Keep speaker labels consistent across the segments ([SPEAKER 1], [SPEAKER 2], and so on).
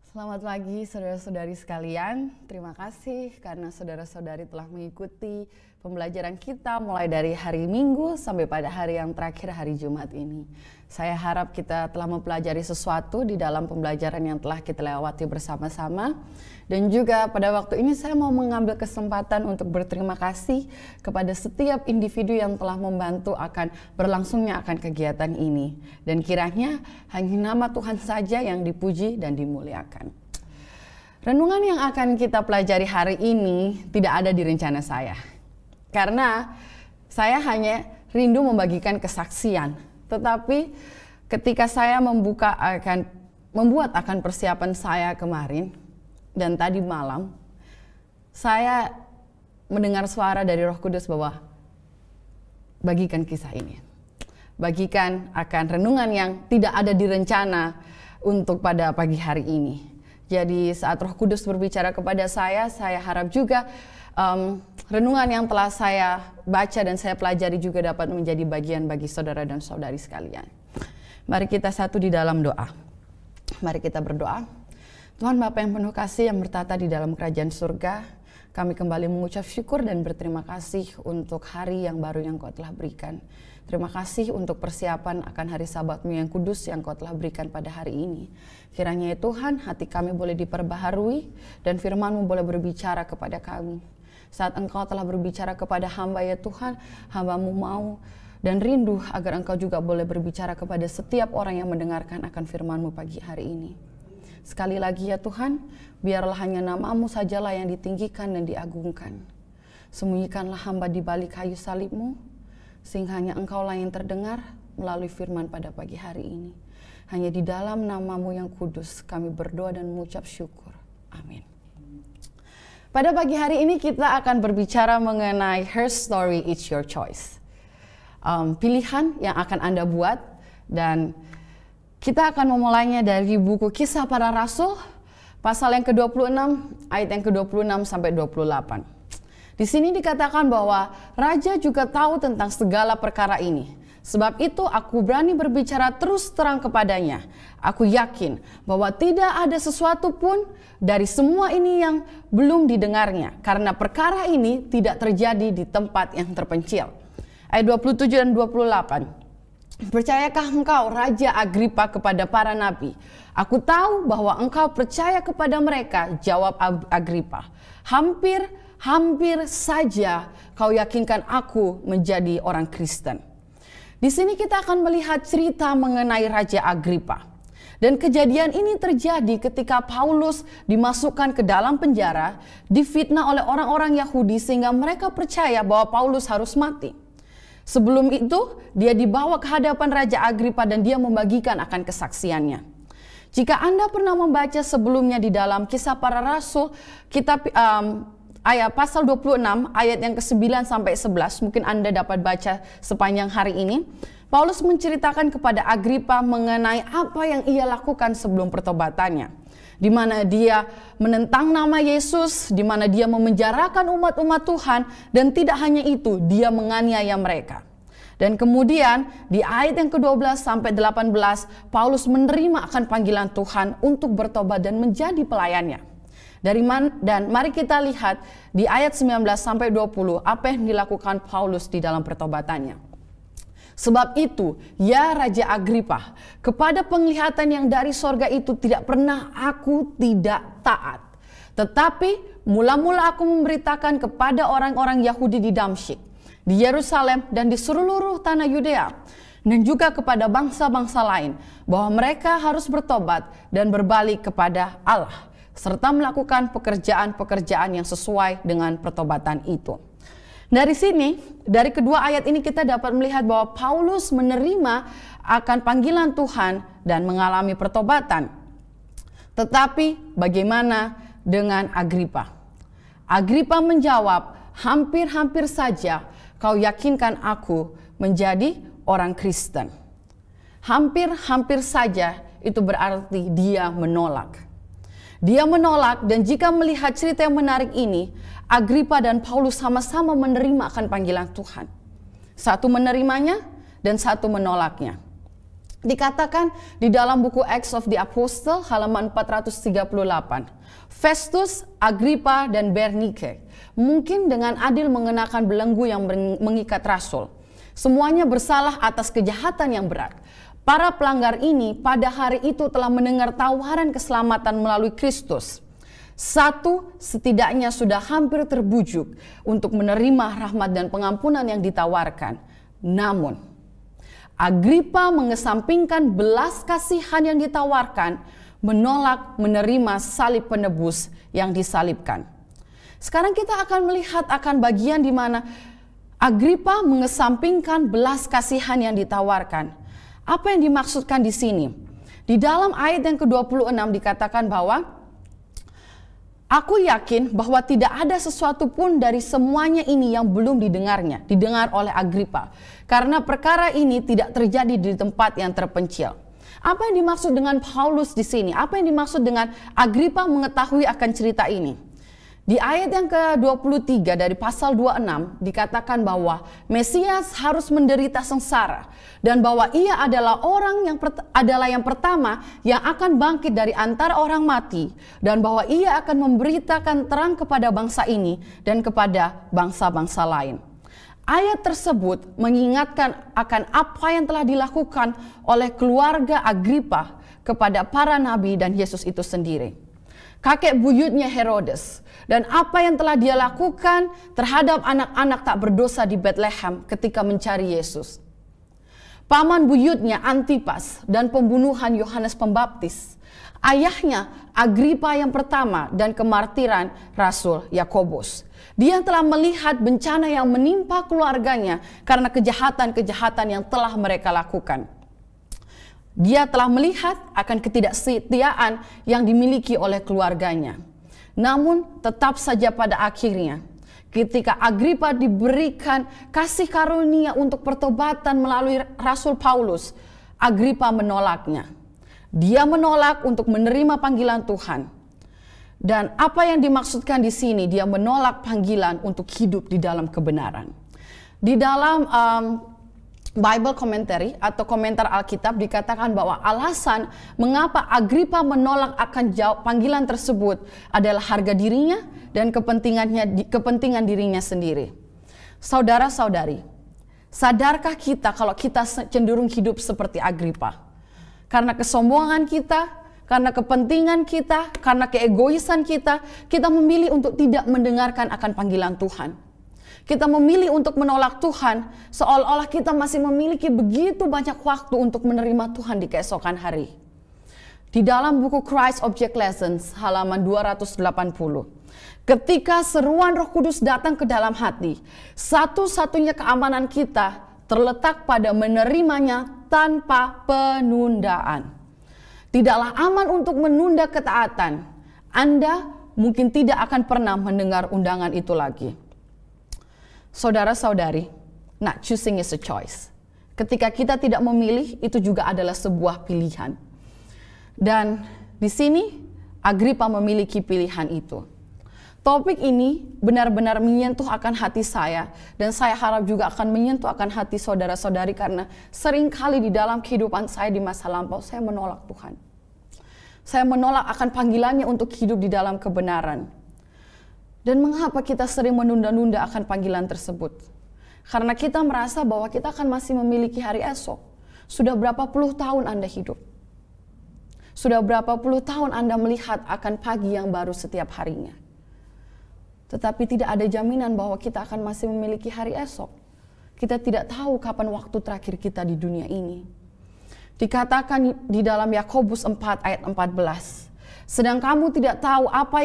[SPEAKER 1] Selamat pagi saudara-saudari sekalian. Terima kasih karena saudara-saudari telah mengikuti pembelajaran kita mulai dari hari Minggu sampai pada hari yang terakhir, hari Jumat ini. Saya harap kita telah mempelajari sesuatu di dalam pembelajaran yang telah kita lewati bersama-sama. Dan juga pada waktu ini saya mau mengambil kesempatan untuk berterima kasih kepada setiap individu yang telah membantu akan berlangsungnya akan kegiatan ini. Dan kiranya hanya nama Tuhan saja yang dipuji dan dimuliakan. Renungan yang akan kita pelajari hari ini tidak ada di rencana saya. Karena saya hanya rindu membagikan kesaksian. Tetapi ketika saya membuat akan persiapan saya kemarin dan tadi malam, saya mendengar suara dari Roh Kudus bahwa bagikan kisah ini. Bagikan akan renungan yang tidak ada di rencana untuk pada pagi hari ini. Jadi saat Roh Kudus berbicara kepada saya harap juga renungan yang telah saya baca dan saya pelajari juga dapat menjadi bagian bagi saudara dan saudari sekalian. Mari kita satu di dalam doa. Mari kita berdoa. Tuhan Bapa yang penuh kasih yang bertata di dalam kerajaan surga, kami kembali mengucap syukur dan berterima kasih untuk hari yang baru yang Kau telah berikan. Terima kasih untuk persiapan akan hari Sabat-Mu yang kudus yang Kau telah berikan pada hari ini. Kiranya ya Tuhan, hati kami boleh diperbaharui dan firman-Mu boleh berbicara kepada kami. Saat Engkau telah berbicara kepada hamba ya Tuhan, hamba-Mu mau dan rindu agar Engkau juga boleh berbicara kepada setiap orang yang mendengarkan akan firman-Mu pagi hari ini. Sekali lagi ya Tuhan, biarlah hanya nama-Mu sajalah yang ditinggikan dan diagungkan. Sembunyikanlah hamba di balik kayu salib-Mu, sehingga hanya Engkaulah yang terdengar melalui firman pada pagi hari ini. Hanya di dalam nama-Mu yang kudus kami berdoa dan mengucap syukur. Amin. Pada pagi hari ini kita akan berbicara mengenai Her Story, It's Your Choice. Pilihan yang akan Anda buat, dan kita akan memulainya dari buku Kisah Para Rasul, pasal yang ke-26, ayat yang ke-26 sampai 28. Di sini dikatakan bahwa raja juga tahu tentang segala perkara ini. Sebab itu aku berani berbicara terus terang kepadanya. Aku yakin bahwa tidak ada sesuatu pun dari semua ini yang belum didengarnya. Karena perkara ini tidak terjadi di tempat yang terpencil. Ayat 27 dan 28. Percayakah engkau, Raja Agripa, kepada para nabi? Aku tahu bahwa engkau percaya kepada mereka, jawab Agripa. Hampir saja kau yakinkan aku menjadi orang Kristen. Di sini kita akan melihat cerita mengenai Raja Agripa. Dan kejadian ini terjadi ketika Paulus dimasukkan ke dalam penjara, difitnah oleh orang-orang Yahudi sehingga mereka percaya bahwa Paulus harus mati. Sebelum itu, dia dibawa ke hadapan Raja Agripa dan dia membagikan akan kesaksiannya. Jika Anda pernah membaca sebelumnya di dalam Kisah Para Rasul, kitab ayat pasal 26, ayat yang ke-9 sampai 11, mungkin Anda dapat baca sepanjang hari ini. Paulus menceritakan kepada Agripa mengenai apa yang ia lakukan sebelum pertobatannya. Di mana dia menentang nama Yesus, di mana dia memenjarakan umat-umat Tuhan, dan tidak hanya itu, dia menganiaya mereka. Dan kemudian di ayat yang ke-12 sampai 18, Paulus menerima akan panggilan Tuhan untuk bertobat dan menjadi pelayannya. Dan mari kita lihat di ayat 19 sampai 20 apa yang dilakukan Paulus di dalam pertobatannya. Sebab itu, ya Raja Agripa, kepada penglihatan yang dari sorga itu tidak pernah aku tidak taat. Tetapi mula-mula aku memberitakan kepada orang-orang Yahudi di Damsyik, di Yerusalem dan di seluruh tanah Yudea, dan juga kepada bangsa-bangsa lain, bahwa mereka harus bertobat dan berbalik kepada Allah, serta melakukan pekerjaan-pekerjaan yang sesuai dengan pertobatan itu. Dari sini, dari kedua ayat ini kita dapat melihat bahwa Paulus menerima akan panggilan Tuhan dan mengalami pertobatan. Tetapi bagaimana dengan Agripa? Agripa menjawab, hampir saja kau yakinkan aku menjadi orang Kristen. Hampir saja itu berarti dia menolak. Dia menolak, dan jika melihat cerita yang menarik ini, Agripa dan Paulus sama-sama menerima akan panggilan Tuhan. Satu menerimanya dan satu menolaknya. Dikatakan di dalam buku Acts of the Apostle halaman 438, Festus, Agrippa, dan Bernike mungkin dengan adil mengenakan belenggu yang mengikat rasul. Semuanya bersalah atas kejahatan yang berat. Para pelanggar ini pada hari itu telah mendengar tawaran keselamatan melalui Kristus. Satu, setidaknya sudah hampir terbujuk untuk menerima rahmat dan pengampunan yang ditawarkan. Namun, Agrippa mengesampingkan belas kasihan yang ditawarkan, menolak menerima salib penebus yang disalibkan. Sekarang kita akan melihat akan bagian di mana Agrippa mengesampingkan belas kasihan yang ditawarkan. Apa yang dimaksudkan di sini? Di dalam ayat yang ke-26 dikatakan bahwa aku yakin bahwa tidak ada sesuatu pun dari semuanya ini yang belum didengar oleh Agrippa. Karena perkara ini tidak terjadi di tempat yang terpencil. Apa yang dimaksud dengan Paulus di sini? Apa yang dimaksud dengan Agrippa mengetahui akan cerita ini? Di ayat yang ke-23 dari pasal 26 dikatakan bahwa Mesias harus menderita sengsara dan bahwa ia adalah yang pertama yang akan bangkit dari antara orang mati dan bahwa ia akan memberitakan terang kepada bangsa ini dan kepada bangsa-bangsa lain. Ayat tersebut mengingatkan akan apa yang telah dilakukan oleh keluarga Agrippa kepada para nabi dan Yesus itu sendiri. Kakek buyutnya Herodes dan apa yang telah dia lakukan terhadap anak-anak tak berdosa di Bethlehem ketika mencari Yesus. Paman buyutnya Antipas dan pembunuhan Yohanes Pembaptis. Ayahnya Agrippa yang pertama dan kemartiran Rasul Yakobus. Dia telah melihat bencana yang menimpa keluarganya karena kejahatan-kejahatan yang telah mereka lakukan. Dia telah melihat akan ketidaksetiaan yang dimiliki oleh keluarganya. Namun tetap saja pada akhirnya, ketika Agrippa diberikan kasih karunia untuk pertobatan melalui Rasul Paulus, Agrippa menolaknya. Dia menolak untuk menerima panggilan Tuhan. Dan apa yang dimaksudkan di sini, dia menolak panggilan untuk hidup di dalam kebenaran. Di dalam Bible Commentary atau komentar Alkitab dikatakan bahwa alasan mengapa Agrippa menolak akan panggilan tersebut adalah harga dirinya dan kepentingan dirinya sendiri. Saudara-saudari, sadarkah kita kalau kita cenderung hidup seperti Agrippa? Karena kesombongan kita, karena kepentingan kita, karena keegoisan kita, kita memilih untuk tidak mendengarkan akan panggilan Tuhan. Kita memilih untuk menolak Tuhan, seolah-olah kita masih memiliki begitu banyak waktu untuk menerima Tuhan di keesokan hari. Di dalam buku Christ Object Lessons, halaman 280, ketika seruan Roh Kudus datang ke dalam hati, satu-satunya keamanan kita terletak pada menerimanya tanpa penundaan. Tidaklah aman untuk menunda ketaatan. Anda mungkin tidak akan pernah mendengar undangan itu lagi. Saudara-saudari, not choosing is a choice. Ketika kita tidak memilih, itu juga adalah sebuah pilihan. Dan di sini, Agrippa memiliki pilihan itu. Topik ini benar-benar menyentuh akan hati saya, dan saya harap juga akan menyentuh akan hati saudara-saudari karena seringkali di dalam kehidupan saya di masa lampau, saya menolak Tuhan. Saya menolak akan panggilannya untuk hidup di dalam kebenaran. Dan mengapa kita sering menunda-nunda akan panggilan tersebut? Karena kita merasa bahwa kita akan masih memiliki hari esok. Sudah berapa puluh tahun Anda hidup? Sudah berapa puluh tahun Anda melihat akan pagi yang baru setiap harinya? Tetapi tidak ada jaminan bahwa kita akan masih memiliki hari esok. Kita tidak tahu kapan waktu terakhir kita di dunia ini. Dikatakan di dalam Yakobus 4 ayat 14. Sedang kamu tidak tahu apa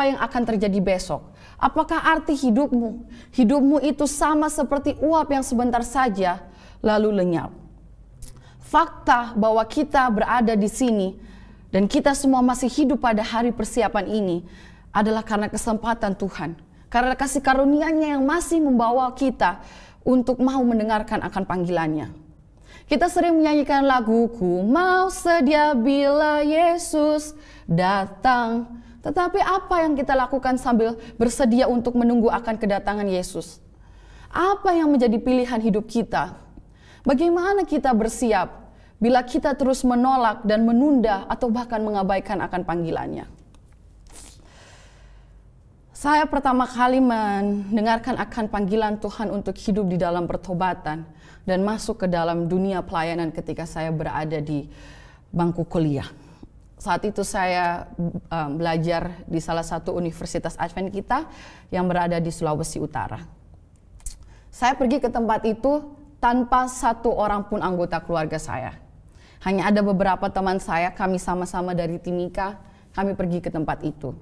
[SPEAKER 1] yang akan terjadi besok. Apakah arti hidupmu? Hidupmu itu sama seperti uap yang sebentar saja lalu lenyap. Fakta bahwa kita berada di sini dan kita semua masih hidup pada hari persiapan ini adalah karena kesempatan Tuhan. Karena kasih karunia-Nya yang masih membawa kita untuk mau mendengarkan akan panggilannya. Kita sering menyanyikan lagu, ku mau sedia bila Yesus datang. Tetapi apa yang kita lakukan sambil bersedia untuk menunggu akan kedatangan Yesus? Apa yang menjadi pilihan hidup kita? Bagaimana kita bersiap bila kita terus menolak dan menunda atau bahkan mengabaikan akan panggilannya. Saya pertama kali mendengarkan akan panggilan Tuhan untuk hidup di dalam pertobatan dan masuk ke dalam dunia pelayanan ketika saya berada di bangku kuliah. Saat itu saya belajar di salah satu universitas Advent kita yang berada di Sulawesi Utara. Saya pergi ke tempat itu tanpa satu orang pun anggota keluarga saya. Hanya ada beberapa teman saya, kami sama-sama dari Timika, kami pergi ke tempat itu.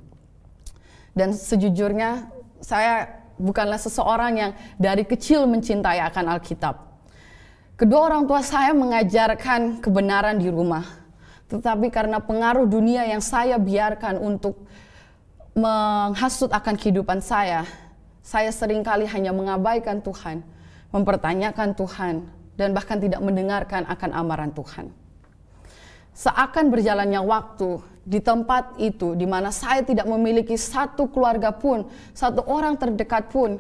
[SPEAKER 1] Dan sejujurnya saya bukanlah seseorang yang dari kecil mencintai akan Alkitab. Kedua orang tua saya mengajarkan kebenaran di rumah. Tetapi karena pengaruh dunia yang saya biarkan untuk menghasut akan kehidupan saya seringkali hanya mengabaikan Tuhan, mempertanyakan Tuhan, dan bahkan tidak mendengarkan akan amaran Tuhan. Seakan berjalannya waktu di tempat itu di mana saya tidak memiliki satu keluarga pun, satu orang terdekat pun,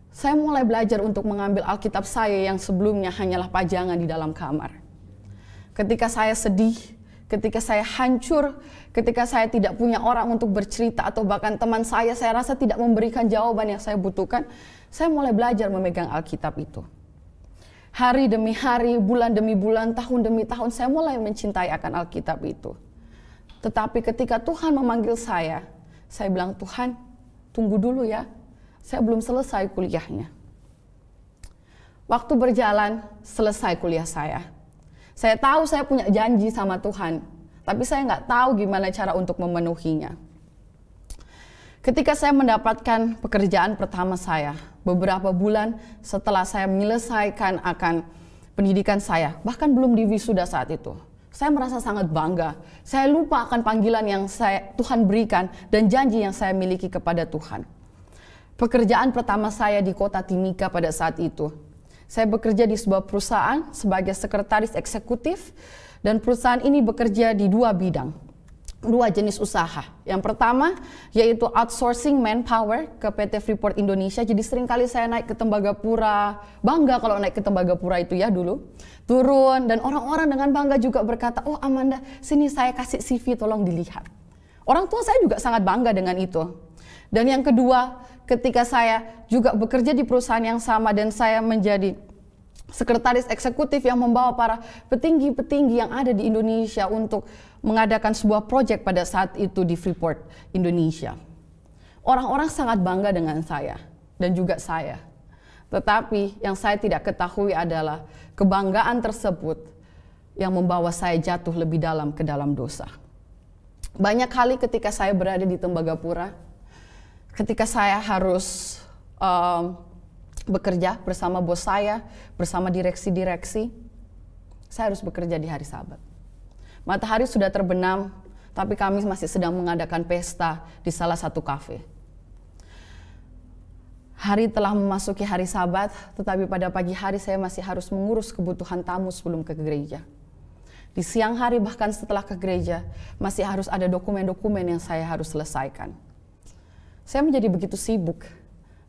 [SPEAKER 1] saya mulai belajar untuk mengambil Alkitab saya yang sebelumnya hanyalah pajangan di dalam kamar. Ketika saya sedih, ketika saya hancur, ketika saya tidak punya orang untuk bercerita atau bahkan teman saya rasa tidak memberikan jawaban yang saya butuhkan, saya mulai belajar memegang Alkitab itu. Hari demi hari, bulan demi bulan, tahun demi tahun, saya mulai mencintai akan Alkitab itu. Tetapi ketika Tuhan memanggil saya bilang, Tuhan, tunggu dulu ya, saya belum selesai kuliahnya. Waktu berjalan, selesai kuliah saya. Saya tahu saya punya janji sama Tuhan, tapi saya nggak tahu gimana cara untuk memenuhinya. Ketika saya mendapatkan pekerjaan pertama saya, beberapa bulan setelah saya menyelesaikan akan pendidikan saya, bahkan belum di wisuda saat itu, saya merasa sangat bangga. Saya lupa akan panggilan yang Tuhan berikan dan janji yang saya miliki kepada Tuhan. Pekerjaan pertama saya di kota Timika pada saat itu, saya bekerja di sebuah perusahaan sebagai sekretaris eksekutif, dan perusahaan ini bekerja di dua bidang. Dua jenis usaha. Yang pertama yaitu outsourcing manpower ke PT Freeport Indonesia. Jadi seringkali saya naik ke Tembagapura, bangga kalau naik ke Tembagapura itu ya dulu. Turun dan orang-orang dengan bangga juga berkata, oh Amanda, sini saya kasih CV tolong dilihat. Orang tua saya juga sangat bangga dengan itu. Dan yang kedua, ketika saya juga bekerja di perusahaan yang sama dan saya menjadi sekretaris eksekutif yang membawa para petinggi-petinggi yang ada di Indonesia untuk mengadakan sebuah proyek pada saat itu di Freeport Indonesia. Orang-orang sangat bangga dengan saya dan juga saya. Tetapi yang saya tidak ketahui adalah kebanggaan tersebut yang membawa saya jatuh lebih dalam ke dalam dosa. Banyak kali ketika saya berada di Tembagapura, ketika saya harus bekerja bersama bos saya, bersama direksi-direksi, saya harus bekerja di hari Sabat. Matahari sudah terbenam, tapi kami masih sedang mengadakan pesta di salah satu kafe. Hari telah memasuki hari Sabat, tetapi pada pagi hari saya masih harus mengurus kebutuhan tamu sebelum ke gereja. Di siang hari bahkan setelah ke gereja, masih harus ada dokumen-dokumen yang saya harus selesaikan. Saya menjadi begitu sibuk.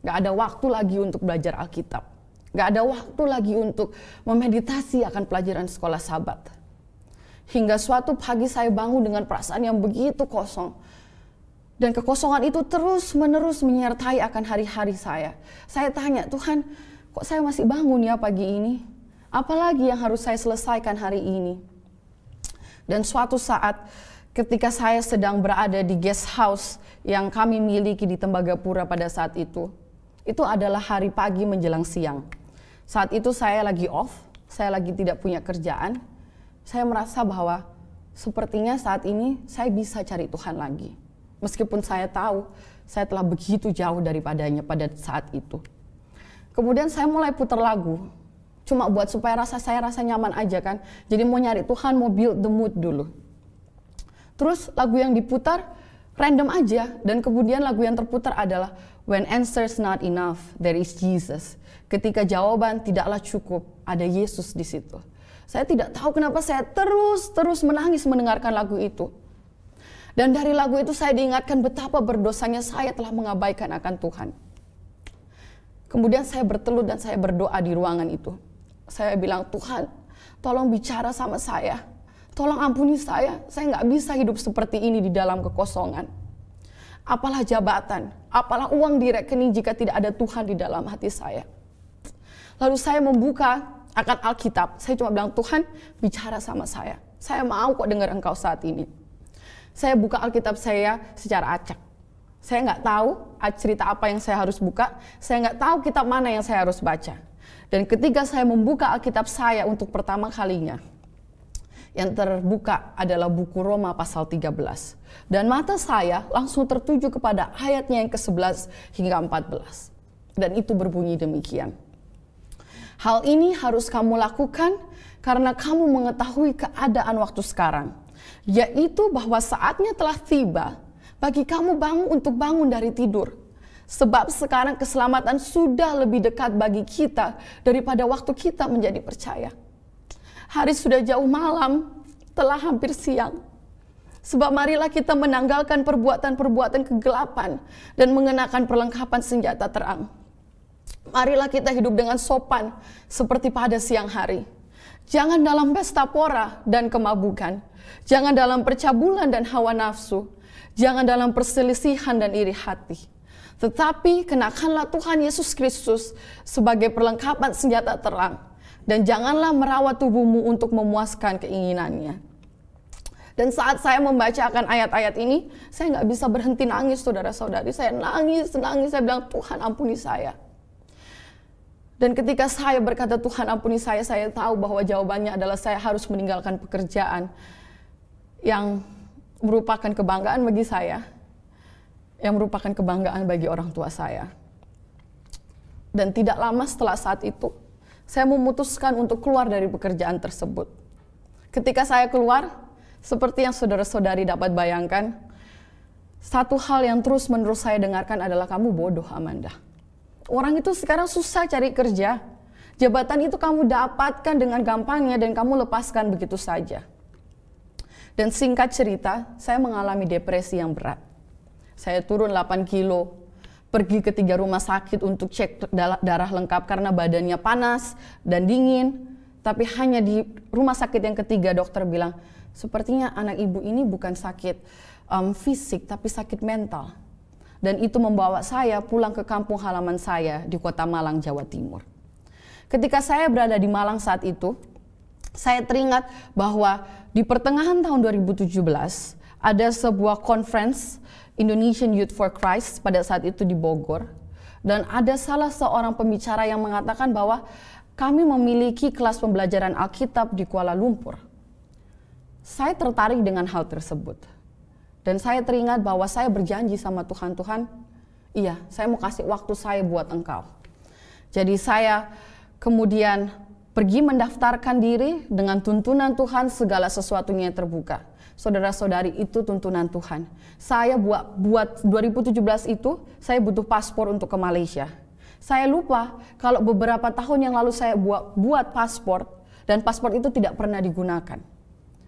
[SPEAKER 1] Gak ada waktu lagi untuk belajar Alkitab. Gak ada waktu lagi untuk memeditasi akan pelajaran sekolah Sabat. Hingga suatu pagi saya bangun dengan perasaan yang begitu kosong. Dan kekosongan itu terus-menerus menyertai akan hari-hari saya. Saya tanya, Tuhan, kok saya masih bangun ya pagi ini? Apalagi yang harus saya selesaikan hari ini? Dan suatu saat ketika saya sedang berada di guest house yang kami miliki di Tembagapura pada saat itu adalah hari pagi menjelang siang. Saat itu saya lagi off, saya lagi tidak punya kerjaan. Saya merasa bahwa sepertinya saat ini saya bisa cari Tuhan lagi. Meskipun saya tahu saya telah begitu jauh daripadanya pada saat itu. Kemudian saya mulai putar lagu. Cuma buat supaya saya rasa nyaman aja kan. Jadi mau nyari Tuhan, mau build the mood dulu. Terus lagu yang diputar random aja. Dan kemudian lagu yang terputar adalah When answers not enough, there is Jesus. Ketika jawaban tidaklah cukup, ada Yesus di situ. Saya tidak tahu kenapa saya terus menangis mendengarkan lagu itu. Dan dari lagu itu saya diingatkan betapa berdosanya saya telah mengabaikan akan Tuhan. Kemudian saya bertelut dan saya berdoa di ruangan itu. Saya bilang, Tuhan, Tolong bicara sama saya. Tolong ampuni saya nggak bisa hidup seperti ini di dalam kekosongan. Apalah jabatan, apalah uang di rekening jika tidak ada Tuhan di dalam hati saya. Lalu saya membuka akan Alkitab, saya cuma bilang, Tuhan bicara sama saya mau kok dengar Engkau saat ini. Saya buka Alkitab saya secara acak. Saya nggak tahu cerita apa yang saya harus buka, saya nggak tahu kitab mana yang saya harus baca. Dan ketika saya membuka Alkitab saya untuk pertama kalinya, yang terbuka adalah buku Roma pasal 13. Dan mata saya langsung tertuju kepada ayatnya yang ke-11 hingga 14. Dan itu berbunyi demikian. Hal ini harus kamu lakukan karena kamu mengetahui keadaan waktu sekarang, yaitu bahwa saatnya telah tiba bagi kamu bangun dari tidur. Sebab sekarang keselamatan sudah lebih dekat bagi kita daripada waktu kita menjadi percaya. Hari sudah jauh malam, telah hampir siang. Sebab marilah kita menanggalkan perbuatan-perbuatan kegelapan dan mengenakan perlengkapan senjata terang. Marilah kita hidup dengan sopan seperti pada siang hari. Jangan dalam pesta pora dan kemabukan. Jangan dalam percabulan dan hawa nafsu. Jangan dalam perselisihan dan iri hati. Tetapi kenakanlah Tuhan Yesus Kristus sebagai perlengkapan senjata terang. Dan janganlah merawat tubuhmu untuk memuaskan keinginannya. Dan saat saya membacakan ayat-ayat ini, saya nggak bisa berhenti nangis, saudara-saudari. Saya nangis, saya bilang, Tuhan ampuni saya. Dan ketika saya berkata Tuhan ampuni saya tahu bahwa jawabannya adalah saya harus meninggalkan pekerjaan yang merupakan kebanggaan bagi saya, yang merupakan kebanggaan bagi orang tua saya. Dan tidak lama setelah saat itu, saya memutuskan untuk keluar dari pekerjaan tersebut. Ketika saya keluar, seperti yang saudara-saudari dapat bayangkan, satu hal yang terus-menerus saya dengarkan adalah kamu bodoh, Amanda. Orang itu sekarang susah cari kerja. Jabatan itu kamu dapatkan dengan gampangnya dan kamu lepaskan begitu saja. Dan singkat cerita, saya mengalami depresi yang berat. Saya turun 8 kilo, pergi ke 3 rumah sakit untuk cek darah lengkap karena badannya panas dan dingin. Tapi hanya di rumah sakit yang ketiga dokter bilang, sepertinya anak ibu ini bukan sakit fisik tapi sakit mental. Dan itu membawa saya pulang ke kampung halaman saya di kota Malang, Jawa Timur. Ketika saya berada di Malang saat itu, saya teringat bahwa di pertengahan tahun 2017 ada sebuah conference Indonesian Youth for Christ pada saat itu di Bogor. Dan ada salah seorang pembicara yang mengatakan bahwa kami memiliki kelas pembelajaran Alkitab di Kuala Lumpur. Saya tertarik dengan hal tersebut. Dan saya teringat bahwa saya berjanji sama Tuhan, iya, saya mau kasih waktu saya buat Engkau. Jadi saya kemudian pergi mendaftarkan diri dengan tuntunan Tuhan, segala sesuatunya terbuka. Saudara-saudari, itu tuntunan Tuhan. Saya buat 2017 itu, saya butuh paspor untuk ke Malaysia. Saya lupa kalau beberapa tahun yang lalu saya buat paspor, dan paspor itu tidak pernah digunakan.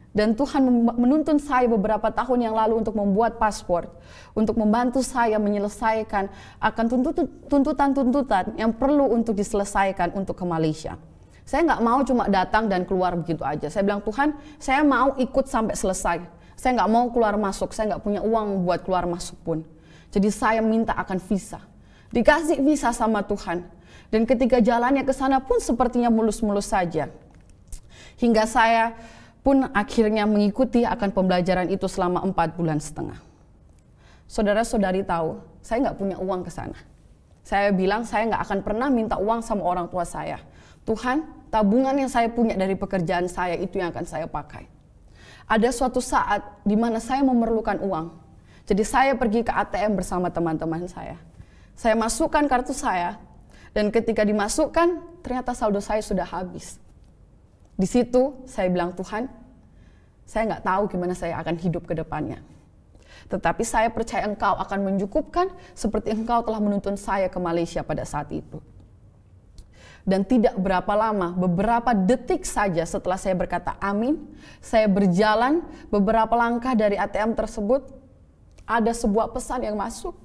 [SPEAKER 1] Dan Tuhan menuntun saya beberapa tahun yang lalu untuk membuat paspor, untuk membantu saya menyelesaikan akan tuntutan-tuntutan yang perlu untuk diselesaikan untuk ke Malaysia. Saya nggak mau cuma datang dan keluar begitu aja. Saya bilang, Tuhan, saya mau ikut sampai selesai. Saya nggak mau keluar masuk, saya nggak punya uang buat keluar masuk pun. Jadi saya minta akan visa. Dikasih visa sama Tuhan. Dan ketika jalannya ke sana pun sepertinya mulus-mulus saja. Hingga saya pun akhirnya mengikuti akan pembelajaran itu selama 4,5 bulan. Saudara-saudari tahu, saya nggak punya uang ke sana. Saya bilang saya nggak akan pernah minta uang sama orang tua saya. Tuhan, tabungan yang saya punya dari pekerjaan saya itu yang akan saya pakai. Ada suatu saat di mana saya memerlukan uang. Jadi saya pergi ke ATM bersama teman-teman saya. Saya masukkan kartu saya, dan ketika dimasukkan, ternyata saldo saya sudah habis. Di situ saya bilang, Tuhan, saya nggak tahu gimana saya akan hidup ke depannya. Tetapi saya percaya Engkau akan mencukupkan seperti Engkau telah menuntun saya ke Malaysia pada saat itu. Dan tidak berapa lama, beberapa detik saja setelah saya berkata amin, saya berjalan beberapa langkah dari ATM tersebut, ada sebuah pesan yang masuk.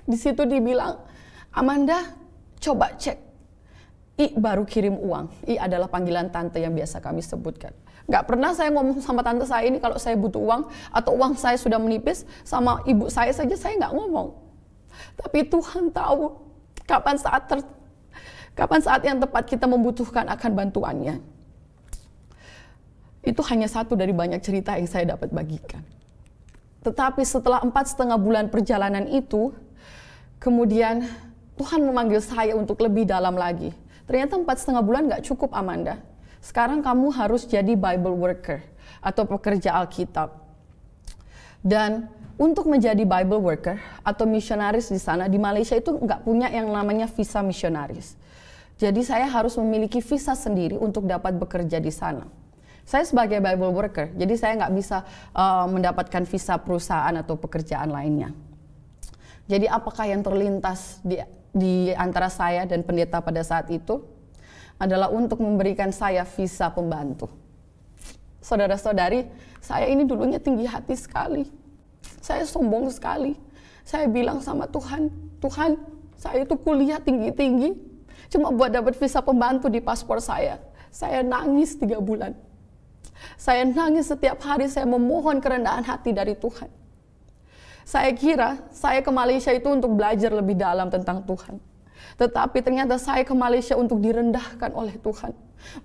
[SPEAKER 1] Di situ dibilang, Amanda, coba cek. I baru kirim uang. I adalah panggilan tante yang biasa kami sebutkan. Nggak pernah saya ngomong sama tante saya ini kalau saya butuh uang atau uang saya sudah menipis, sama ibu saya saja saya nggak ngomong. Tapi Tuhan tahu kapan saat yang tepat kita membutuhkan akan bantuannya. Itu hanya satu dari banyak cerita yang saya dapat bagikan. Tetapi setelah 4,5 bulan perjalanan itu, kemudian Tuhan memanggil saya untuk lebih dalam lagi. Ternyata 4,5 bulan gak cukup, Amanda. Sekarang kamu harus jadi Bible worker atau pekerja Alkitab. Dan untuk menjadi Bible worker atau misionaris di sana, di Malaysia itu nggak punya yang namanya visa misionaris. Jadi saya harus memiliki visa sendiri untuk dapat bekerja di sana. Saya sebagai Bible worker, jadi saya nggak bisa mendapatkan visa perusahaan atau pekerjaan lainnya. Jadi apakah yang terlintas di antara saya dan pendeta pada saat itu adalah untuk memberikan saya visa pembantu. Saudara-saudari, saya ini dulunya tinggi hati sekali. Saya sombong sekali. Saya bilang sama Tuhan, Tuhan, saya itu kuliah tinggi-tinggi, cuma buat dapat visa pembantu di paspor saya. Saya nangis 3 bulan. Saya nangis setiap hari, saya memohon kerendahan hati dari Tuhan. Saya kira saya ke Malaysia itu untuk belajar lebih dalam tentang Tuhan. Tetapi ternyata saya ke Malaysia untuk direndahkan oleh Tuhan.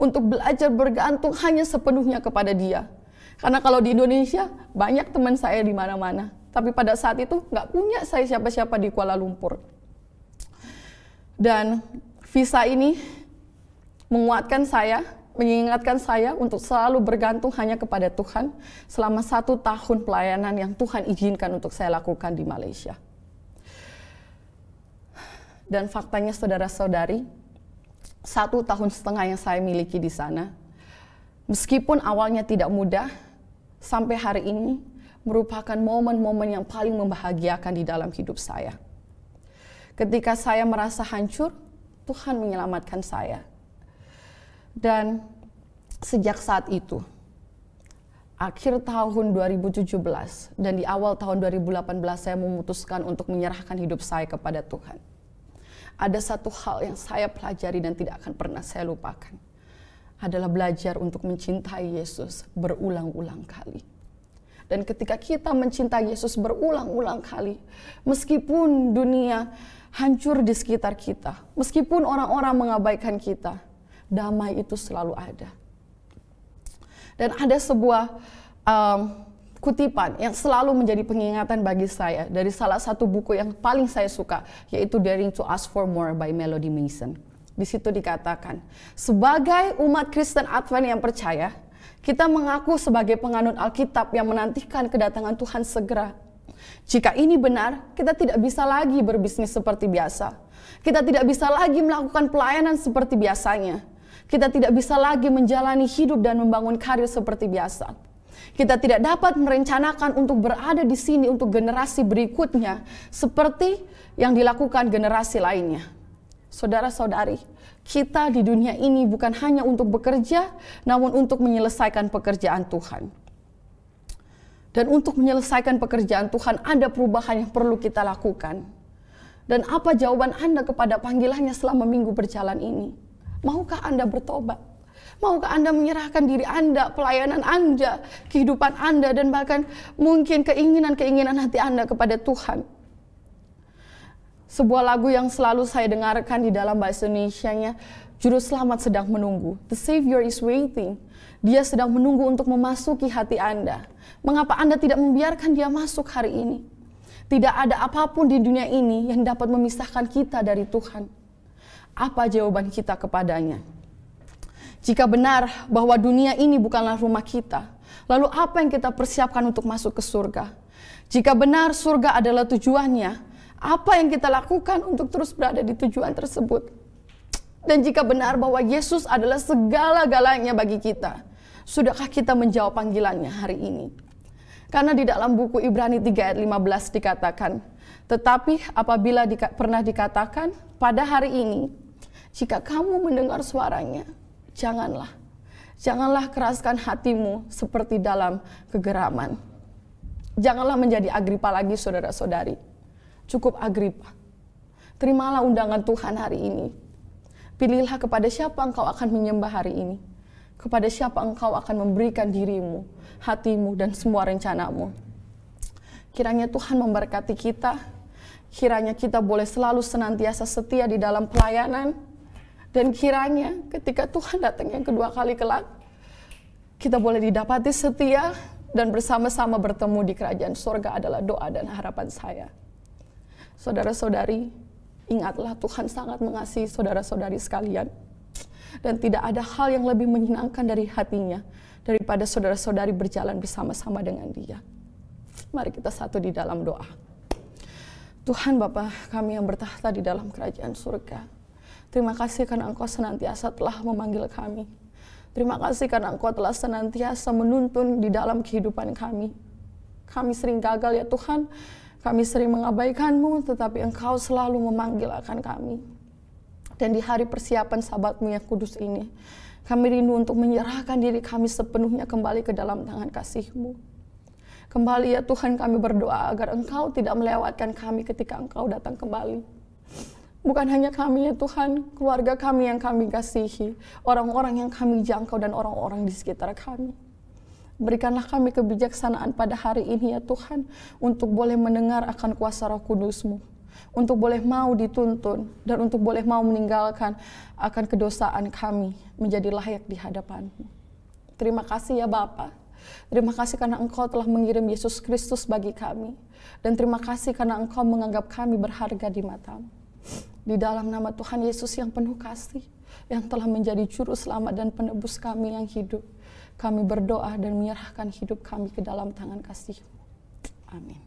[SPEAKER 1] Untuk belajar bergantung hanya sepenuhnya kepada Dia. Karena kalau di Indonesia, banyak teman saya di mana-mana. Tapi pada saat itu nggak punya saya siapa-siapa di Kuala Lumpur. Dan visa ini menguatkan saya, mengingatkan saya untuk selalu bergantung hanya kepada Tuhan selama 1 tahun pelayanan yang Tuhan izinkan untuk saya lakukan di Malaysia. Dan faktanya saudara-saudari, 1,5 tahun yang saya miliki di sana, meskipun awalnya tidak mudah, sampai hari ini merupakan momen-momen yang paling membahagiakan di dalam hidup saya. Ketika saya merasa hancur, Tuhan menyelamatkan saya. Dan sejak saat itu, akhir tahun 2017 dan di awal tahun 2018 saya memutuskan untuk menyerahkan hidup saya kepada Tuhan. Ada satu hal yang saya pelajari dan tidak akan pernah saya lupakan. Adalah belajar untuk mencintai Yesus berulang-ulang kali. Dan ketika kita mencintai Yesus berulang-ulang kali, meskipun dunia hancur di sekitar kita, meskipun orang-orang mengabaikan kita, damai itu selalu ada. Dan ada sebuah kutipan yang selalu menjadi pengingatan bagi saya dari salah satu buku yang paling saya suka, yaitu Daring to Ask for More by Melody Mason. Di situ dikatakan, sebagai umat Kristen Advent yang percaya, kita mengaku sebagai penganut Alkitab yang menantikan kedatangan Tuhan segera. Jika ini benar, kita tidak bisa lagi berbisnis seperti biasa. Kita tidak bisa lagi melakukan pelayanan seperti biasanya. Kita tidak bisa lagi menjalani hidup dan membangun karir seperti biasa. Kita tidak dapat merencanakan untuk berada di sini untuk generasi berikutnya seperti yang dilakukan generasi lainnya. Saudara-saudari, kita di dunia ini bukan hanya untuk bekerja, namun untuk menyelesaikan pekerjaan Tuhan. Dan untuk menyelesaikan pekerjaan Tuhan, ada perubahan yang perlu kita lakukan. Dan apa jawaban Anda kepada panggilannya selama minggu berjalan ini? Maukah Anda bertobat? Maukah Anda menyerahkan diri Anda, pelayanan Anda, kehidupan Anda, dan bahkan mungkin keinginan-keinginan hati Anda kepada Tuhan? Sebuah lagu yang selalu saya dengarkan di dalam bahasa Indonesianya, Juru Selamat sedang menunggu. The Savior is waiting. Dia sedang menunggu untuk memasuki hati Anda. Mengapa Anda tidak membiarkan Dia masuk hari ini? Tidak ada apapun di dunia ini yang dapat memisahkan kita dari Tuhan. Apa jawaban kita kepadanya? Jika benar bahwa dunia ini bukanlah rumah kita, lalu apa yang kita persiapkan untuk masuk ke surga? Jika benar surga adalah tujuannya, apa yang kita lakukan untuk terus berada di tujuan tersebut? Dan jika benar bahwa Yesus adalah segala-galanya bagi kita, sudahkah kita menjawab panggilannya hari ini? Karena di dalam buku Ibrani 3 ayat 15 dikatakan, tetapi apabila pernah dikatakan, pada hari ini, jika kamu mendengar suaranya, janganlah keraskan hatimu seperti dalam kegeraman. Janganlah menjadi Agripa lagi, saudara-saudari. Cukup Agripa. Terimalah undangan Tuhan hari ini. Pilihlah kepada siapa engkau akan menyembah hari ini. Kepada siapa engkau akan memberikan dirimu, hatimu, dan semua rencanamu. Kiranya Tuhan memberkati kita. Kiranya kita boleh selalu senantiasa setia di dalam pelayanan. Dan kiranya ketika Tuhan datang yang kedua kali kelak, kita boleh didapati setia dan bersama-sama bertemu di kerajaan surga adalah doa dan harapan saya. Saudara-saudari, ingatlah Tuhan sangat mengasihi saudara-saudari sekalian. Dan tidak ada hal yang lebih menyenangkan dari hatinya daripada saudara-saudari berjalan bersama-sama dengan Dia. Mari kita satu di dalam doa. Tuhan Bapa kami yang bertahta di dalam kerajaan surga, terima kasih karena Engkau senantiasa telah memanggil kami. Terima kasih karena Engkau telah senantiasa menuntun di dalam kehidupan kami. Kami sering gagal ya Tuhan, kami sering mengabaikan-Mu, tetapi Engkau selalu memanggil akan kami. Dan di hari persiapan Sabat-Mu yang kudus ini, kami rindu untuk menyerahkan diri kami sepenuhnya kembali ke dalam tangan kasih-Mu. Kembali ya Tuhan, kami berdoa agar Engkau tidak melewatkan kami ketika Engkau datang kembali. Bukan hanya kami ya Tuhan, keluarga kami yang kami kasihi, orang-orang yang kami jangkau dan orang-orang di sekitar kami. Berikanlah kami kebijaksanaan pada hari ini ya Tuhan, untuk boleh mendengar akan kuasa Roh Kudus-Mu, untuk boleh mau dituntun, dan untuk boleh mau meninggalkan akan kedosaan kami menjadi layak di hadapan-Mu. Terima kasih ya Bapa. Terima kasih karena Engkau telah mengirim Yesus Kristus bagi kami. Dan terima kasih karena Engkau menganggap kami berharga di mata-Mu. Di dalam nama Tuhan Yesus yang penuh kasih, yang telah menjadi juru selamat dan penebus kami yang hidup, kami berdoa dan menyerahkan hidup kami ke dalam tangan kasih-Mu. Amin.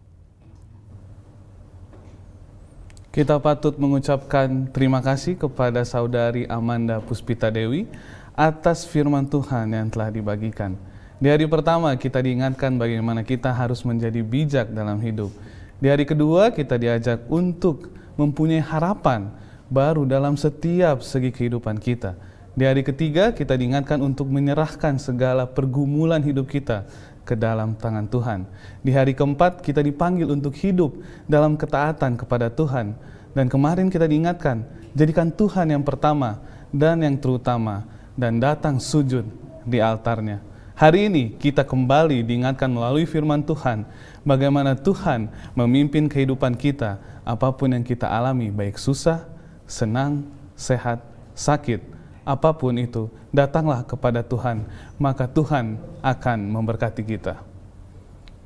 [SPEAKER 2] Kita patut mengucapkan terima kasih kepada Saudari Amanda Puspita Dewi atas firman Tuhan yang telah dibagikan. Di hari pertama kita diingatkan bagaimana kita harus menjadi bijak dalam hidup. Di hari kedua kita diajak untuk mempunyai harapan baru dalam setiap segi kehidupan kita. Di hari ketiga kita diingatkan untuk menyerahkan segala pergumulan hidup kita ke dalam tangan Tuhan. Di hari keempat kita dipanggil untuk hidup dalam ketaatan kepada Tuhan. Dan kemarin kita diingatkan, jadikan Tuhan yang pertama dan yang terutama, dan datang sujud di altarnya. Hari ini kita kembali diingatkan melalui firman Tuhan, bagaimana Tuhan memimpin kehidupan kita, apapun yang kita alami, baik susah, senang, sehat, sakit, apapun itu, datanglah kepada Tuhan, maka Tuhan akan memberkati kita.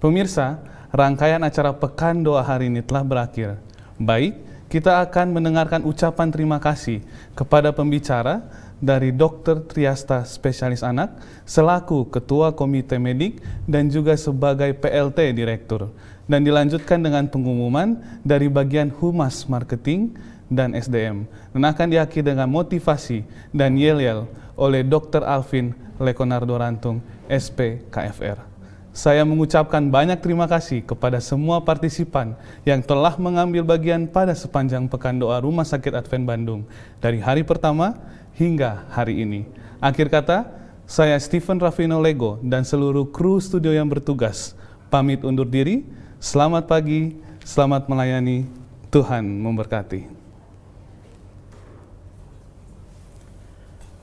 [SPEAKER 2] Pemirsa, rangkaian acara Pekan Doa hari ini telah berakhir. Baik, kita akan mendengarkan ucapan terima kasih kepada pembicara dari Dr. Triasta Spesialis Anak, selaku Ketua Komite Medik dan juga sebagai PLT Direktur. Dan dilanjutkan dengan pengumuman dari bagian Humas Marketing dan SDM. Dan akan diakhiri dengan motivasi dan yel-yel oleh Dr. Alvin Leonardo Rantung, SP KFR. Saya mengucapkan banyak terima kasih kepada semua partisipan yang telah mengambil bagian pada sepanjang Pekan Doa Rumah Sakit Advent Bandung dari hari pertama hingga hari ini. Akhir kata, saya Stephen Raffino Lego dan seluruh kru studio yang bertugas pamit undur diri. Selamat pagi, selamat melayani, Tuhan memberkati.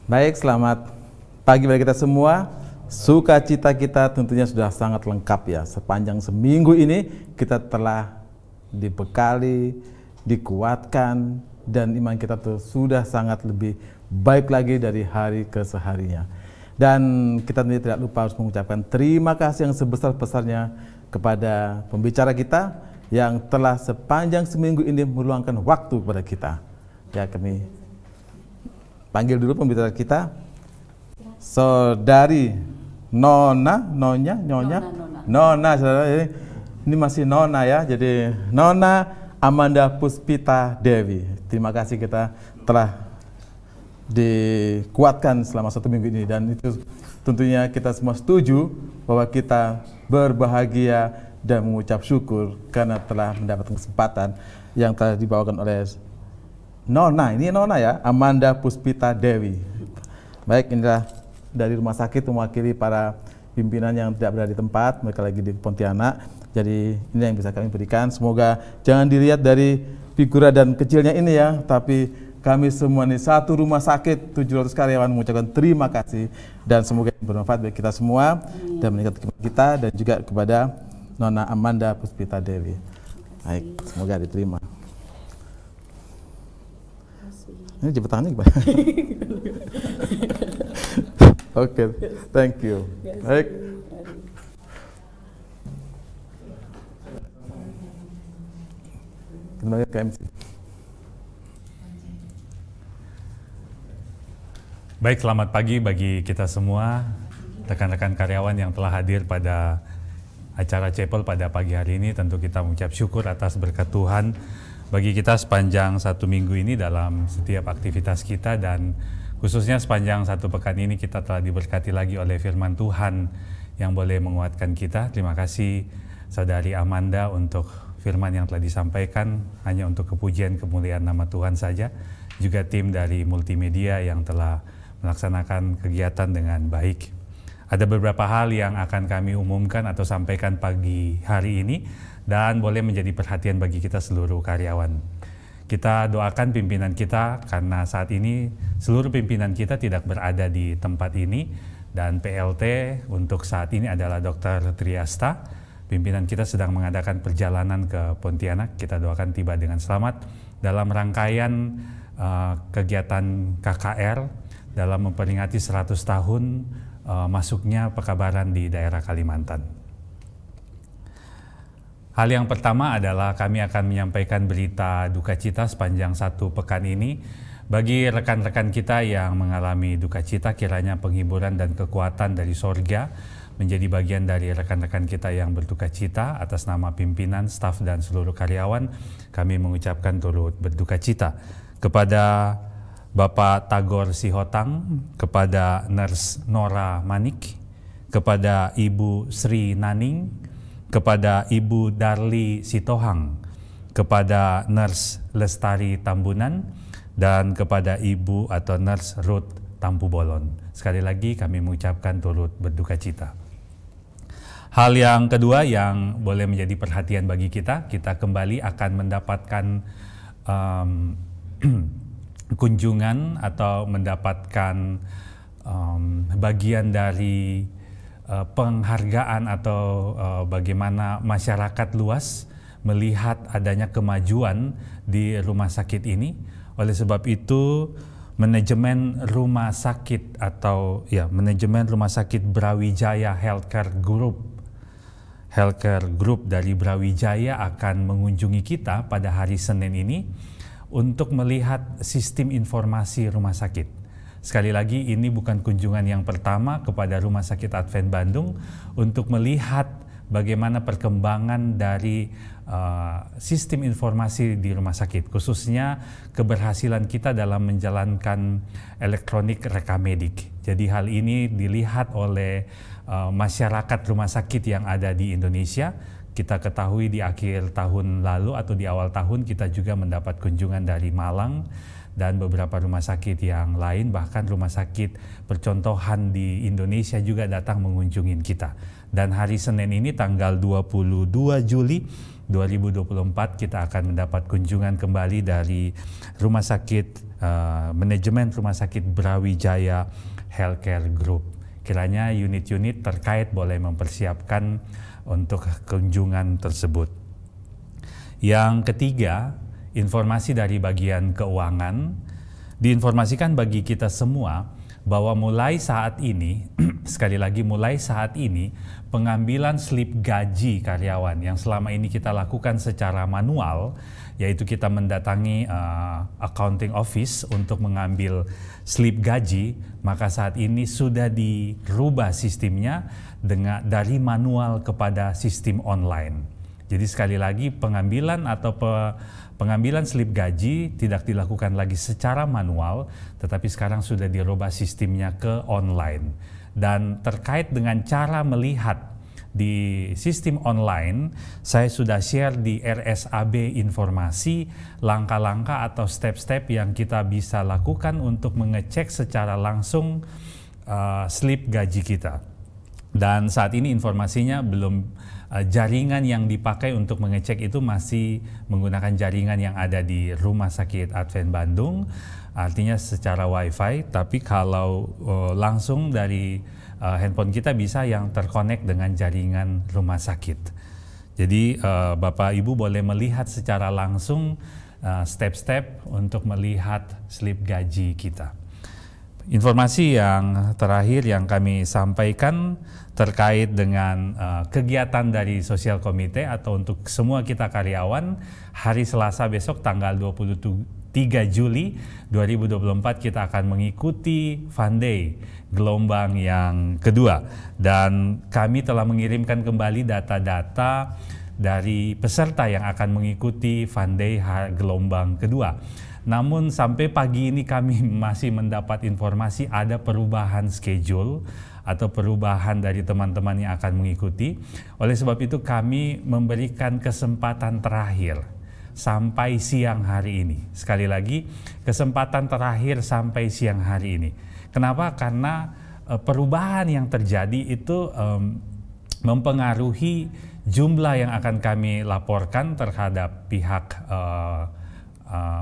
[SPEAKER 3] Baik, selamat pagi bagi kita semua. Sukacita kita tentunya sudah sangat lengkap ya. Sepanjang seminggu ini kita telah dibekali, dikuatkan, dan iman kita tuh sudah sangat lebih baik lagi dari hari ke seharinya. Dan kita tidak lupa harus mengucapkan terima kasih yang sebesar-besarnya kepada pembicara kita yang telah sepanjang seminggu ini meluangkan waktu kepada kita. Ya, kami panggil dulu pembicara kita, Saudari Nona, saudara, ini masih Nona ya, jadi Nona Amanda Puspita Dewi. Terima kasih kita telah dikuatkan selama 1 minggu ini, dan itu tentunya kita semua setuju bahwa kita berbahagia dan mengucap syukur karena telah mendapatkan kesempatan yang telah dibawakan oleh Nona, ini Nona ya, Amanda Puspita Dewi. Baik, inilah dari rumah sakit mewakili para pimpinan yang tidak berada di tempat, mereka lagi di Pontianak. Jadi ini yang bisa kami berikan. Semoga jangan dilihat dari figura dan kecilnya ini ya, tapi kami semua nih, satu rumah sakit 700 karyawan mengucapkan terima kasih, dan semoga bermanfaat bagi kita semua dan meningkatkan kita, dan juga kepada Nona Amanda Puspita Dewi. Baik, semoga diterima. Ini jepit tangannya gimana? Oke, thank you. Baik. Kembali ke MC.
[SPEAKER 4] Baik, selamat pagi bagi kita semua, rekan-rekan karyawan yang telah hadir pada acara Chapel pada pagi hari ini. Tentu kita mengucap syukur atas berkat Tuhan bagi kita sepanjang satu minggu ini dalam setiap aktivitas kita, dan khususnya sepanjang satu pekan ini kita telah diberkati lagi oleh firman Tuhan yang boleh menguatkan kita. Terima kasih Saudari Amanda untuk firman yang telah disampaikan, hanya untuk kepujian kemuliaan nama Tuhan saja. Juga tim dari multimedia yang telah melaksanakan kegiatan dengan baik. Ada beberapa hal yang akan kami umumkan atau sampaikan pagi hari ini, dan boleh menjadi perhatian bagi kita seluruh karyawan. Kita doakan pimpinan kita, karena saat ini seluruh pimpinan kita tidak berada di tempat ini, dan PLT untuk saat ini adalah Dr. Triasta. Pimpinan kita sedang mengadakan perjalanan ke Pontianak. Kita doakan tiba dengan selamat dalam rangkaian kegiatan KKR dalam memperingati 100 tahun masuknya pekabaran di daerah Kalimantan. Hal yang pertama adalah kami akan menyampaikan berita duka cita sepanjang satu pekan ini. Bagi rekan-rekan kita yang mengalami duka cita, kiranya penghiburan dan kekuatan dari sorga menjadi bagian dari rekan-rekan kita yang berduka cita. Atas nama pimpinan, staf, dan seluruh karyawan, kami mengucapkan turut berduka cita kepada Bapak Tagor Sihotang, kepada Nurse Nora Manik, kepada Ibu Sri Naning, kepada Ibu Darli Sitohang, kepada Nurse Lestari Tambunan, dan kepada Ibu atau Nurse Ruth Tampubolon. Sekali lagi kami mengucapkan turut berduka cita. Hal yang kedua yang boleh menjadi perhatian bagi kita kembali akan mendapatkan kunjungan atau mendapatkan bagian dari penghargaan atau bagaimana masyarakat luas melihat adanya kemajuan di rumah sakit ini. Oleh sebab itu, manajemen rumah sakit Brawijaya Healthcare Group dari Brawijaya akan mengunjungi kita pada hari Senin ini untuk melihat sistem informasi rumah sakit. Sekali lagi, ini bukan kunjungan yang pertama kepada Rumah Sakit Advent Bandung untuk melihat bagaimana perkembangan dari sistem informasi di rumah sakit, khususnya keberhasilan kita dalam menjalankan elektronik rekamedik. Jadi hal ini dilihat oleh masyarakat rumah sakit yang ada di Indonesia. Kita ketahui di akhir tahun lalu atau di awal tahun kita juga mendapat kunjungan dari Malang dan beberapa rumah sakit yang lain, bahkan rumah sakit percontohan di Indonesia juga datang mengunjungi kita. Dan hari Senin ini tanggal 22 Juli 2024 kita akan mendapat kunjungan kembali dari rumah sakit manajemen rumah sakit Brawijaya Healthcare Group. Kiranya unit-unit terkait boleh mempersiapkan untuk kunjungan tersebut. Yang ketiga, informasi dari bagian keuangan diinformasikan bagi kita semua bahwa mulai saat ini, sekali lagi mulai saat ini, pengambilan slip gaji karyawan yang selama ini kita lakukan secara manual, yaitu kita mendatangi accounting office untuk mengambil slip gaji, maka saat ini sudah dirubah sistemnya dari manual kepada sistem online. Jadi sekali lagi pengambilan atau pengambilan slip gaji tidak dilakukan lagi secara manual, tetapi sekarang sudah dirubah sistemnya ke online. Dan terkait dengan cara melihat di sistem online, saya sudah share di RSAB informasi langkah-langkah atau step-step yang kita bisa lakukan untuk mengecek secara langsung slip gaji kita. Dan saat ini informasinya belum jaringan yang dipakai untuk mengecek itu masih menggunakan jaringan yang ada di Rumah Sakit Advent Bandung, artinya secara wifi. Tapi kalau langsung dari handphone kita bisa yang terkonek dengan jaringan rumah sakit. Jadi Bapak Ibu boleh melihat secara langsung step-step untuk melihat slip gaji kita. Informasi yang terakhir yang kami sampaikan terkait dengan kegiatan dari Sosial Komite atau untuk semua kita karyawan, hari Selasa besok tanggal 23 Juli 2024 kita akan mengikuti Fun Day gelombang yang kedua, dan kami telah mengirimkan kembali data-data dari peserta yang akan mengikuti Fun Day gelombang kedua. Namun sampai pagi ini kami masih mendapat informasi ada perubahan schedule atau perubahan dari teman-teman yang akan mengikuti. Oleh sebab itu kami memberikan kesempatan terakhir sampai siang hari ini. Sekali lagi, kesempatan terakhir sampai siang hari ini. Kenapa? Karena perubahan yang terjadi itu mempengaruhi jumlah yang akan kami laporkan terhadap pihak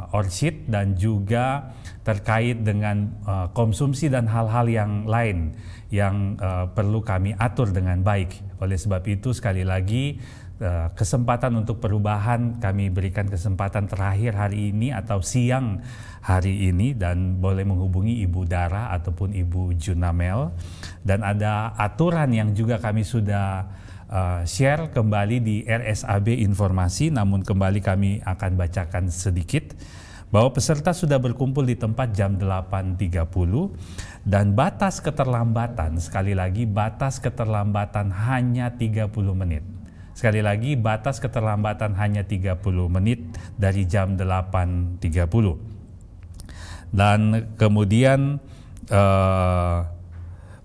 [SPEAKER 4] Orchid, dan juga terkait dengan konsumsi dan hal-hal yang lain yang perlu kami atur dengan baik. Oleh sebab itu sekali lagi kesempatan untuk perubahan kami berikan kesempatan terakhir hari ini atau siang hari ini, dan boleh menghubungi Ibu Dara ataupun Ibu Junamel. Dan ada aturan yang juga kami sudah share kembali di RSAB informasi, namun kembali kami akan bacakan sedikit bahwa peserta sudah berkumpul di tempat jam 8.30 dan batas keterlambatan, sekali lagi batas keterlambatan hanya 30 menit. Sekali lagi batas keterlambatan hanya 30 menit dari jam 8.30. Dan kemudian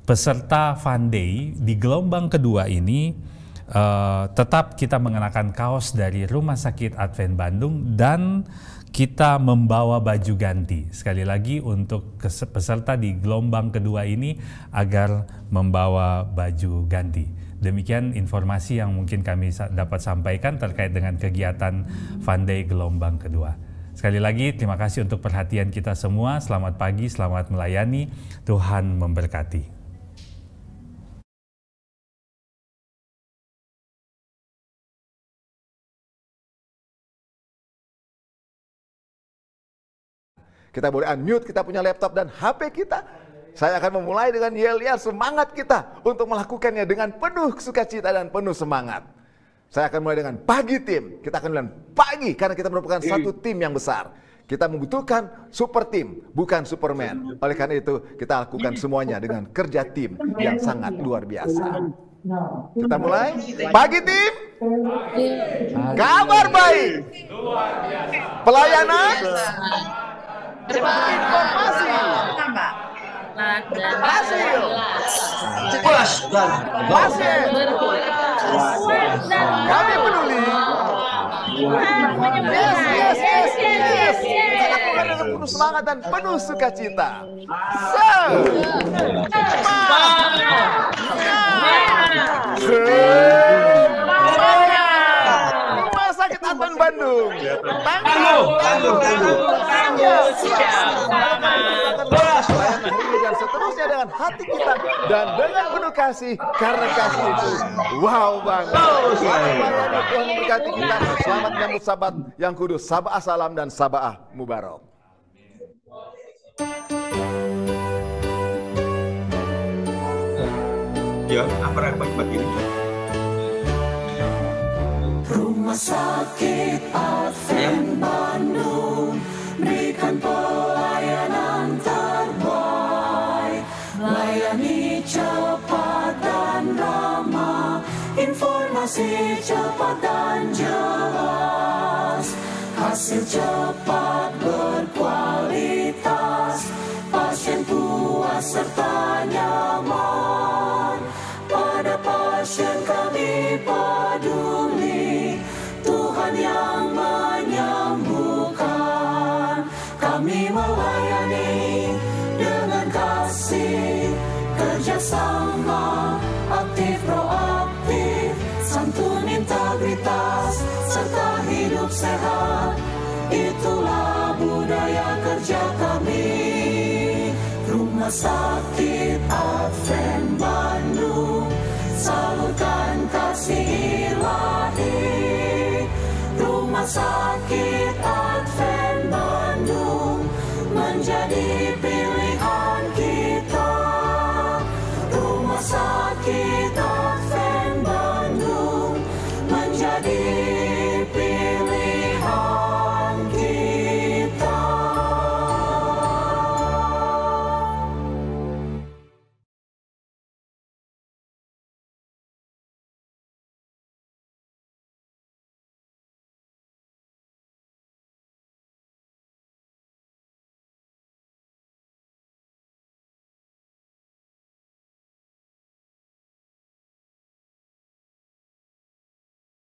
[SPEAKER 4] peserta Fun Day di gelombang kedua ini tetap kita mengenakan kaos dari Rumah Sakit Advent Bandung dan kita membawa baju ganti. Sekali lagi untuk peserta di gelombang kedua ini agar membawa baju ganti. Demikian informasi yang mungkin kami dapat sampaikan terkait dengan kegiatan Fun Day gelombang kedua. Sekali lagi terima kasih untuk perhatian kita semua. Selamat pagi, selamat melayani. Tuhan memberkati.
[SPEAKER 5] Kita boleh unmute, kita punya laptop dan HP kita. Saya akan memulai dengan yel-yel semangat kita untuk melakukannya dengan penuh sukacita dan penuh semangat. Saya akan mulai dengan pagi tim. Kita akan bilang pagi karena kita merupakan satu tim yang besar. Kita membutuhkan super tim, bukan Superman. Oleh karena itu kita lakukan semuanya dengan kerja tim yang sangat luar biasa. Kita mulai. Pagi tim. Kabar baik. Pelayanan. Informasi. Hasil. Pasien. Kami peduli. Yes. Kita lakukan dengan penuh semangat dan penuh sukacita. Rumah Sakit Advent Bandung. Dan seterusnya dengan hati kita dan dengan penuh kasih, karena kasih itu wow banget. Selamat Tuhan memberkati kita. Selamat menyambut Sabat yang kudus, Sabah Salam dan Sabah Mubarak.
[SPEAKER 6] Ya, apa repot ini?
[SPEAKER 7] Rumah Sakit Advent Bandung berikan pelayanan terbaik, melayani cepat dan ramah, informasi cepat dan jelas, hasil cepat berkualitas, pasien puas serta nyaman. Pada pasien kami peduli, Tuhan yang menyembuhkan. Kami melayani dengan kasih, kerjasama, aktif proaktif, santun aktivitas serta hidup sehat. Itulah budaya kerja kami. Rumah Sakit Advent Bandung, salurkan kasih ilahi. Rumah Sakit Advent Bandung menjadi pilihan kita. Rumah Sakit